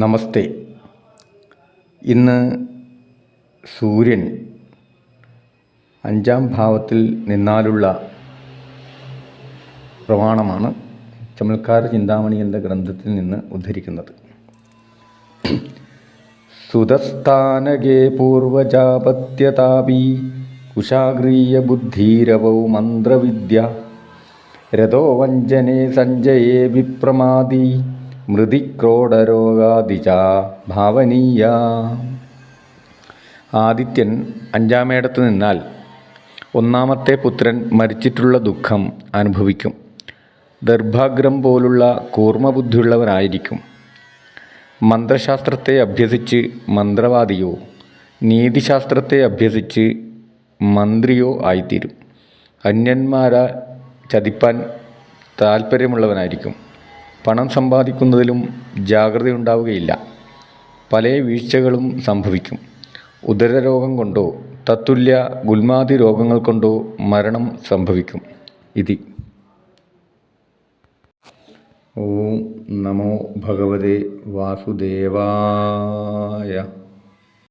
നമസ്തേ. ഇന്ന് സൂര്യൻ 5-ാം ഭാവത്തിൽ നിന്നാലുള്ള പ്രമാണമാണ് ചമൽക്കാര ചിന്താമണി എന്ന ഗ്രന്ഥത്തിൽ നിന്ന് ഉദ്ധരിക്കുന്നത്. സുതസ്ഥാനകേ പൂർവജാപത്യതാപി കുശാഗ്രീയ ബുദ്ധിരവൗ മന്ത്രവിദ്യ രഥോ വഞ്ചനേ സഞ്ജയേ വിപ്രമാദി മൃതിക്രോഡരോഗാദിച ഭാവനീയ. ആദിത്യൻ 5-ാമേടത്ത് നിന്നാൽ 1-ാമത്തെ പുത്രൻ മരിച്ചിട്ടുള്ള ദുഃഖം അനുഭവിക്കും. ദർഭാഗ്രം പോലുള്ള കൂർമ്മബുദ്ധിയുള്ളവനായിരിക്കും. മന്ത്രശാസ്ത്രത്തെ അഭ്യസിച്ച് മന്ത്രവാദിയോ നീതിശാസ്ത്രത്തെ അഭ്യസിച്ച് മന്ത്രിയോ ആയിത്തീരും. അന്യന്മാരെ ചതിപ്പാൻ താൽപ്പര്യമുള്ളവനായിരിക്കും. പണം സമ്പാദിക്കുന്നതിലും ജാഗ്രതയുണ്ടാവുകയില്ല. പല വീഴ്ചകളും സംഭവിക്കും. ഉദരരോഗം കൊണ്ടോ തത്തുല്യ ഗുൽമാതി രോഗങ്ങൾ കൊണ്ടോ മരണം സംഭവിക്കും. ഇതി. ഓം നമോ ഭഗവതേ വാസുദേവായ.